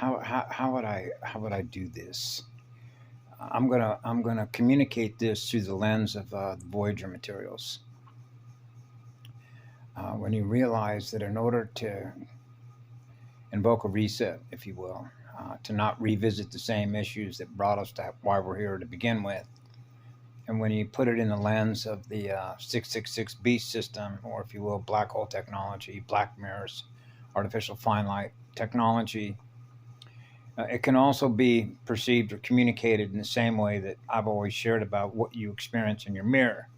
how would I do this? I'm gonna communicate this through the lens of the Voyager materials. When you realize that in order to invoke a reset, if you will, to not revisit the same issues that brought us to why we're here to begin with, and when you put it in the lens of the 666 beast system, or if you will, black hole technology, black mirrors, artificial fine light technology, it can also be perceived or communicated in the same way that I've always shared about what you experience in your mirror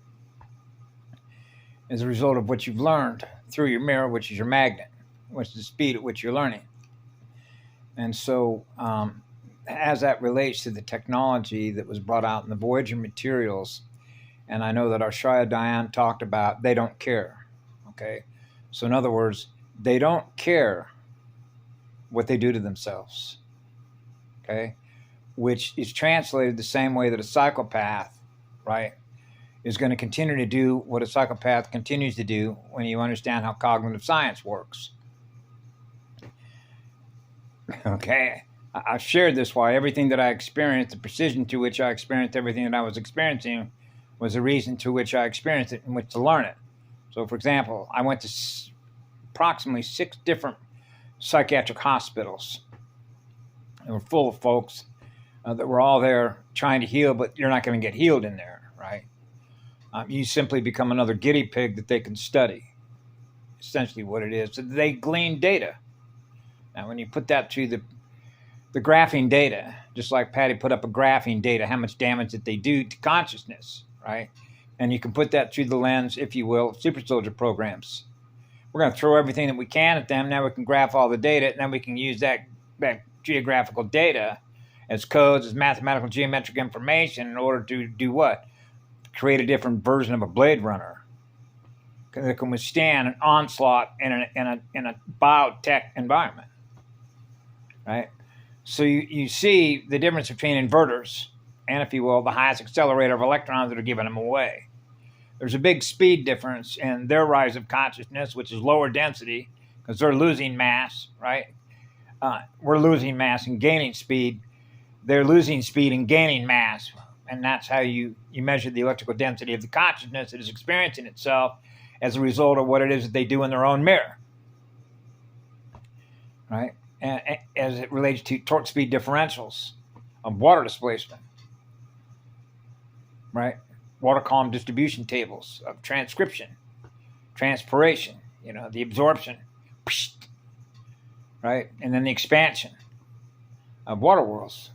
as a result of what you've learned through your mirror, which is your magnet, which is the speed at which you're learning. And so, as that relates to the technology that was brought out in the Voyager materials, and I know that our Shia Diane talked about, they don't care. Okay? So, in other words, they don't care what they do to themselves. Okay? Which is translated the same way that a psychopath, right, is going to continue to do what a psychopath continues to do when you understand how cognitive science works. Okay? I've shared this why everything that I experienced, the precision to which I experienced everything that I was experiencing was the reason to which I experienced it and which to learn it. So, for example, I went to approximately 6 different psychiatric hospitals. They were full of folks that were all there trying to heal, but you're not going to get healed in there, right? You simply become another guinea pig that they can study. Essentially what it is. So they glean data. Now, when you put that to the graphing data, just like Patty put up a graphing data, how much damage that they do to consciousness, right? And you can put that through the lens, if you will, of super soldier programs. We're going to throw everything that we can at them. Now we can graph all the data, and then we can use that geographical data as codes, as mathematical geometric information in order to do what? Create a different version of a Blade Runner that can withstand an onslaught in a biotech environment, right? So you see the difference between inverters and, if you will, the highest accelerator of electrons that are giving them away. There's a big speed difference in their rise of consciousness, which is lower density because they're losing mass, right? We're losing mass and gaining speed. They're losing speed and gaining mass. And that's how you measure the electrical density of the consciousness that is experiencing itself as a result of what it is that they do in their own mirror, right? And as it relates to torque speed differentials of water displacement, right? Water column distribution tables of transcription, transpiration, the absorption, right? And then the expansion of water worlds.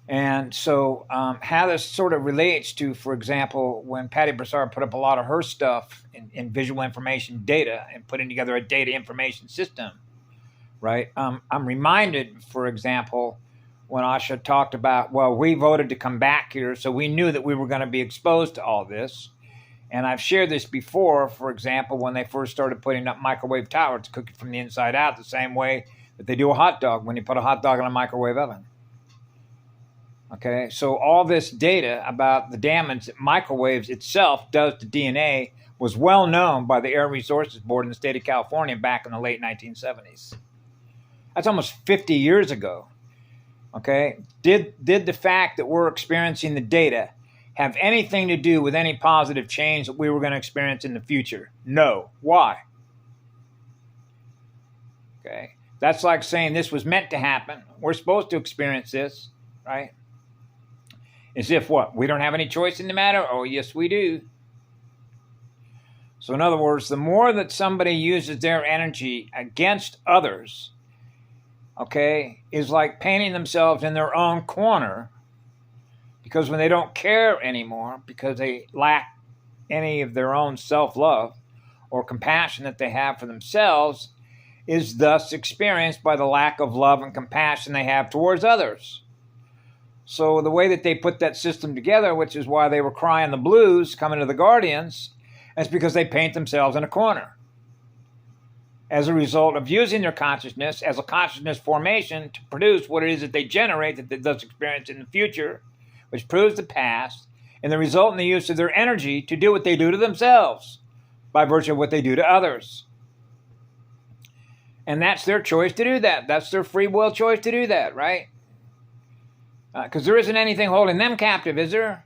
And so how this sort of relates to, for example, when Patty Broussard put up a lot of her stuff in visual information data and putting together a data information system, right? I'm reminded, for example, when Asha talked about, well, we voted to come back here, so we knew that we were going to be exposed to all this. And I've shared this before, for example, when they first started putting up microwave towers to cook it from the inside out, the same way that they do a hot dog when you put a hot dog in a microwave oven. Okay, so all this data about the damage that microwaves itself does to DNA was well known by the Air Resources Board in the state of California back in the late 1970s. That's almost 50 years ago. Okay, did the fact that we're experiencing the data have anything to do with any positive change that we were going to experience in the future? No. Why? Okay, that's like saying this was meant to happen. We're supposed to experience this, right? As if what? We don't have any choice in the matter? Oh, yes, we do. So in other words, the more that somebody uses their energy against others, okay, is like painting themselves in their own corner, because when they don't care anymore, because they lack any of their own self-love or compassion that they have for themselves, is thus experienced by the lack of love and compassion they have towards others. So the way that they put that system together, which is why they were crying the blues coming to the Guardians, is because they paint themselves in a corner as a result of using their consciousness as a consciousness formation to produce what it is that they generate that they thus experience in the future, which proves the past, and the result in the use of their energy to do what they do to themselves by virtue of what they do to others. And that's their choice to do that. That's their free will choice to do that, right? Because there isn't anything holding them captive, is there?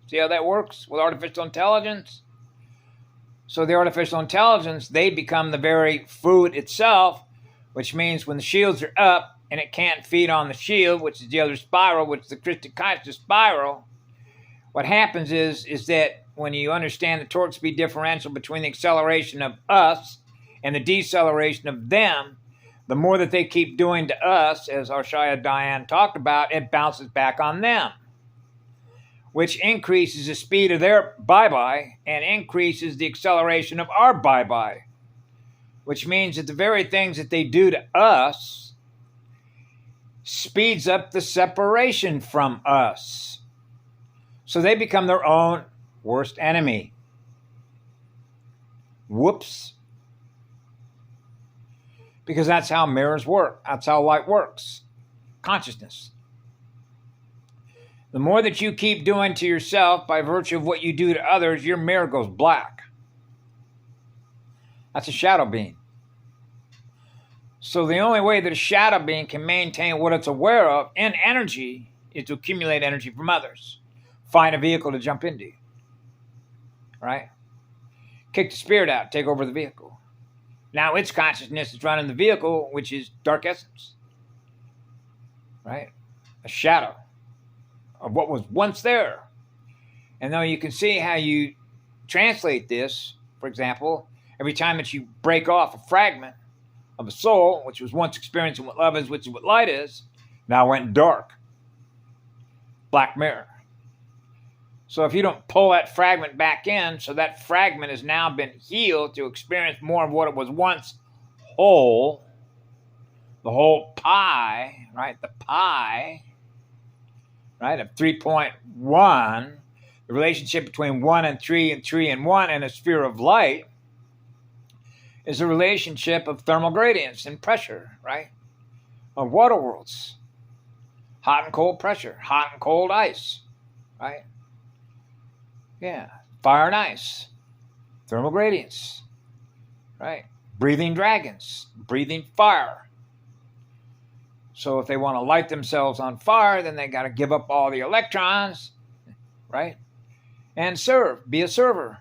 See how that works with artificial intelligence? So the artificial intelligence, they become the very food itself, which means when the shields are up and it can't feed on the shield, which is the other spiral, which is the Christic consciousness spiral, what happens is that when you understand the torque speed differential between the acceleration of us and the deceleration of them, the more that they keep doing to us, as Arshaya Diane talked about, it bounces back on them, which increases the speed of their bye-bye and increases the acceleration of our bye-bye, which means that the very things that they do to us speeds up the separation from us. So they become their own worst enemy. Whoops. Because that's how mirrors work. That's how light works. Consciousness. The more that you keep doing to yourself by virtue of what you do to others, your mirror goes black. That's a shadow being. So the only way that a shadow being can maintain what it's aware of in energy is to accumulate energy from others. Find a vehicle to jump into. Right? Kick the spirit out, take over the vehicle. Now its consciousness is running the vehicle, which is dark essence. Right? A shadow of what was once there. And though you can see how you translate this, for example, every time that you break off a fragment of a soul, which was once experiencing what love is, which is what light is, now went dark. Black mirror. So if you don't pull that fragment back in, so that fragment has now been healed to experience more of what it was once whole, the whole pie, right? The pie, right, of 3.1, the relationship between 1 and 3 and 3 and 1 in a sphere of light is a relationship of thermal gradients and pressure, right? Of water worlds. Hot and cold pressure, hot and cold ice, right? Yeah, fire and ice, thermal gradients, right? Breathing dragons, breathing fire. So if they want to light themselves on fire, then they got to give up all the electrons, right? And serve, be a server.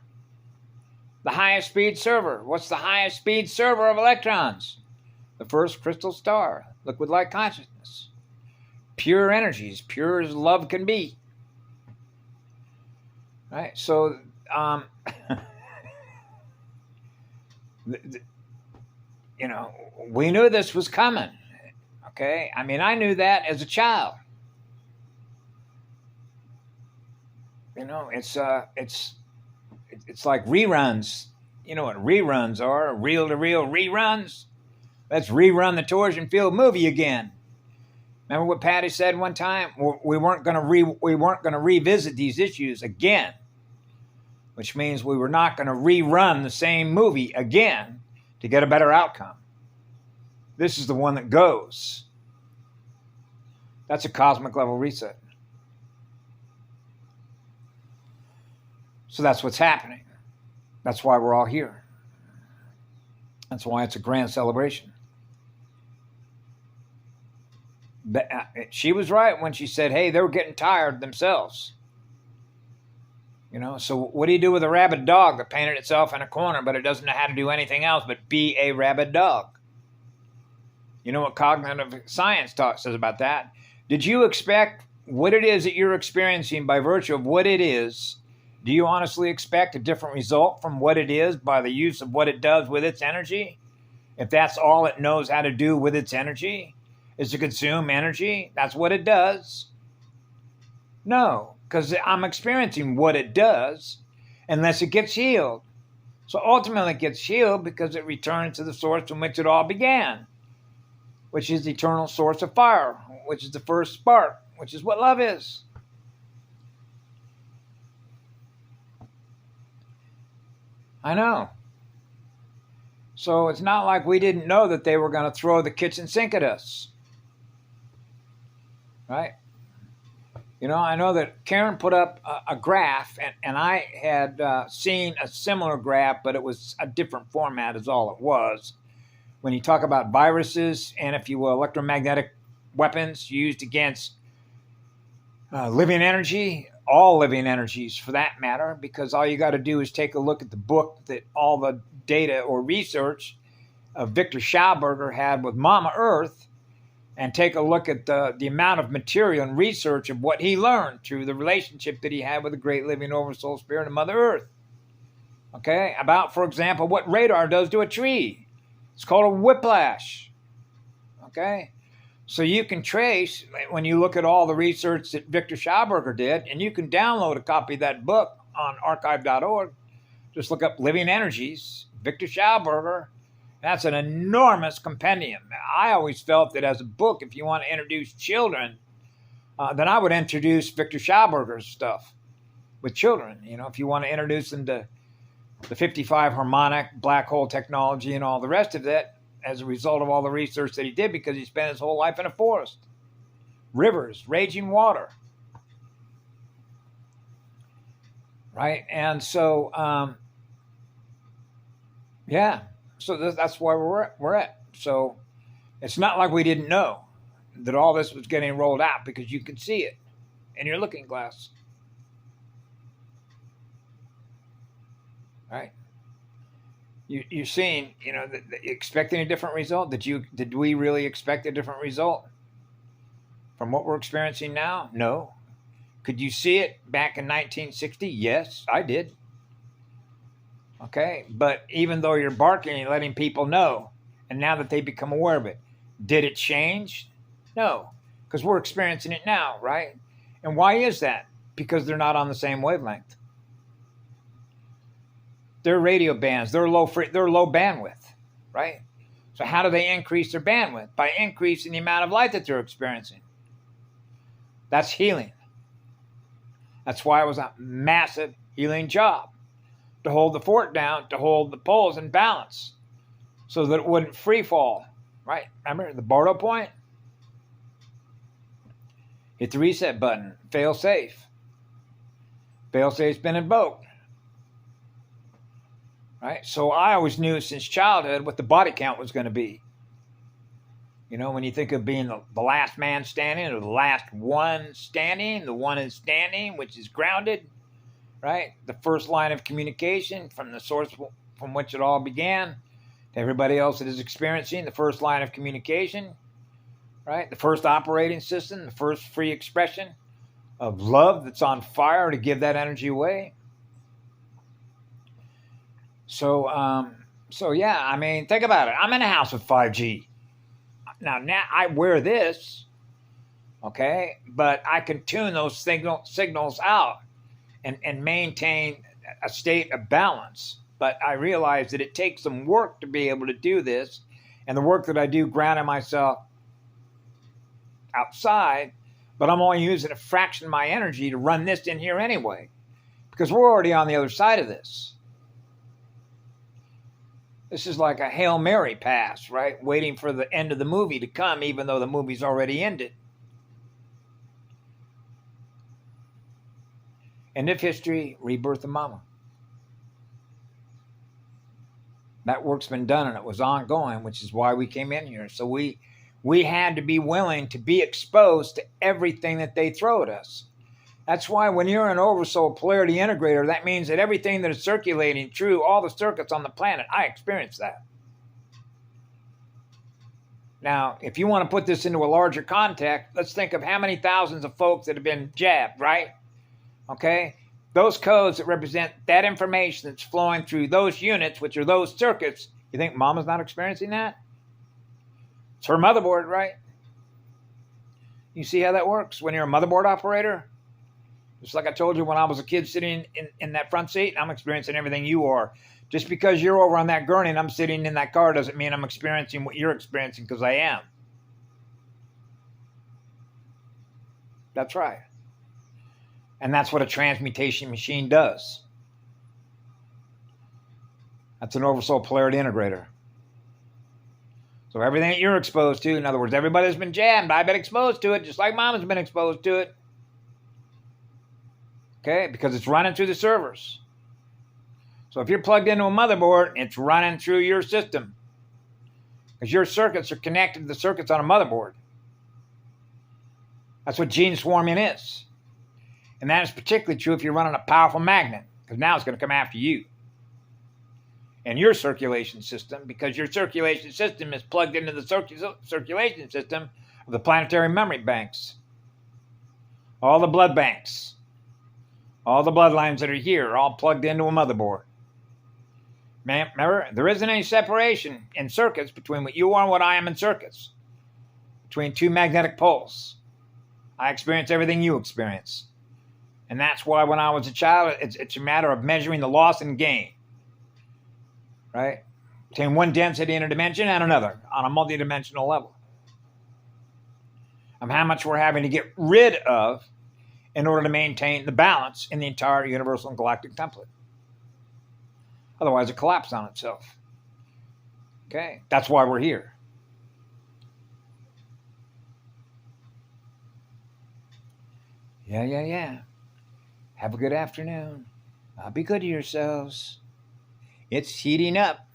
The highest speed server. What's the highest speed server of electrons? The first crystal star, liquid light consciousness. Pure energies, pure as love can be. Right, so you know, we knew this was coming. Okay, I mean, I knew that as a child. You know, it's like reruns. You know what reruns are? Reel-to-reel reruns. Let's rerun the Torsion Field movie again. Remember what Patty said one time? We weren't going to revisit these issues again, which means we were not going to rerun the same movie again to get a better outcome. This is the one that goes. That's a cosmic level reset. So that's what's happening. That's why we're all here. That's why it's a grand celebration. She was right when she said, hey, they were getting tired themselves. You know, so what do you do with a rabid dog that painted itself in a corner, but it doesn't know how to do anything else but be a rabid dog? You know what cognitive science says about that? Did you expect what it is that you're experiencing by virtue of what it is? Do you honestly expect a different result from what it is by the use of what it does with its energy? If that's all it knows how to do with its energy, is to consume energy, that's what it does? No, because I'm experiencing what it does unless it gets healed. So ultimately it gets healed because it returns to the source from which it all began, which is the eternal source of fire, which is the first spark, which is what love is. I know. So it's not like we didn't know that they were going to throw the kitchen sink at us. Right? You know, I know that Karen put up a graph, and I had seen a similar graph, but it was a different format is all it was. when you talk about viruses and, if you will, electromagnetic weapons used against living energy, all living energies for that matter, because all you got to do is take a look at the book that all the data or research of Victor Schauberger had with Mama Earth, and take a look at the amount of material and research of what he learned through the relationship that he had with the great living oversoul spirit of Mother Earth. Okay, about, for example, what radar does to a tree. It's called a whiplash. Okay, so you can trace, when you look at all the research that Victor Schauberger did, and you can download a copy of that book on archive.org. Just look up Living Energies, Victor Schauberger. That's an enormous compendium. I always felt that as a book, if you want to introduce children, then I would introduce Victor Schauberger's stuff with children. You know, if you want to introduce them to the 55 harmonic, black hole technology, and all the rest of that, as a result of all the research that he did, because he spent his whole life in a forest. Rivers, raging water. Right? And so, yeah. So that's why we're at. So it's not like we didn't know that all this was getting rolled out, because you can see it in your looking glass. Right? You're seeing, you know, expecting a different result. Did we really expect a different result from what we're experiencing now? No. Could you see it back in 1960? Yes, I did. Okay, but even though you're barking and letting people know, and now that they become aware of it, did it change? No, because we're experiencing it now, right? And why is that? Because they're not on the same wavelength. They're radio bands. They're low bandwidth, right? So how do they increase their bandwidth? By increasing the amount of light that they're experiencing. That's healing. That's why it was a massive healing job, to hold the fort down, to hold the poles in balance so that it wouldn't free fall, right? Remember the Bardo point? Hit the reset button, fail safe. Fail safe's been invoked, right? So I always knew since childhood what the body count was going to be. You know, when you think of being the last man standing, or the last one standing, the one is standing, which is grounded, right? The first line of communication from the source from which it all began to everybody else that is experiencing, the first line of communication, right? The first operating system, the first free expression of love that's on fire to give that energy away. So yeah, I mean, think about it. I'm in a house with 5G. Now I wear this, okay, but I can tune those signals out and maintain a state of balance. But I realize that it takes some work to be able to do this, and the work that I do grounding myself outside, but I'm only using a fraction of my energy to run this in here anyway, because we're already on the other side of this. This is like a Hail Mary pass, right? Waiting for the end of the movie to come, even though the movie's already ended. End of history, rebirth of Mama. That work's been done, and it was ongoing, which is why we came in here. So we had to be willing to be exposed to everything that they throw at us. That's why when you're an oversoul polarity integrator, that means that everything that is circulating through all the circuits on the planet, I experience that. Now, if you want to put this into a larger context, let's think of how many thousands of folks that have been jabbed, right? Okay? Those codes that represent that information that's flowing through those units, which are those circuits, you think Mama's not experiencing that? It's her motherboard, right? You see how that works when you're a motherboard operator? Just like I told you when I was a kid sitting in that front seat, I'm experiencing everything you are. Just because you're over on that gurney and I'm sitting in that car doesn't mean I'm experiencing what you're experiencing, because I am. That's right. And that's what a transmutation machine does. That's an oversoul polarity integrator. So everything that you're exposed to, in other words, everybody's been jammed, I've been exposed to it, just like Mama's been exposed to it. Okay, because it's running through the servers. So if you're plugged into a motherboard, it's running through your system. because your circuits are connected to the circuits on a motherboard. That's what gene swarming is. And that is particularly true if you're running a powerful magnet, because now it's going to come after you and your circulation system, because your circulation system is plugged into the circulation system of the planetary memory banks. All the blood banks, all the bloodlines that are here are all plugged into a motherboard. Remember, there isn't any separation in circuits between what you are and what I am in circuits. Between two magnetic poles. I experience everything you experience. And that's why when I was a child, it's a matter of measuring the loss and gain. Right? Between one density in a dimension and another on a multidimensional level. Of how much we're having to get rid of in order to maintain the balance in the entire universal and galactic template. Otherwise, it collapses on itself. Okay? That's why we're here. Yeah. Have a good afternoon. Be good to yourselves. It's heating up.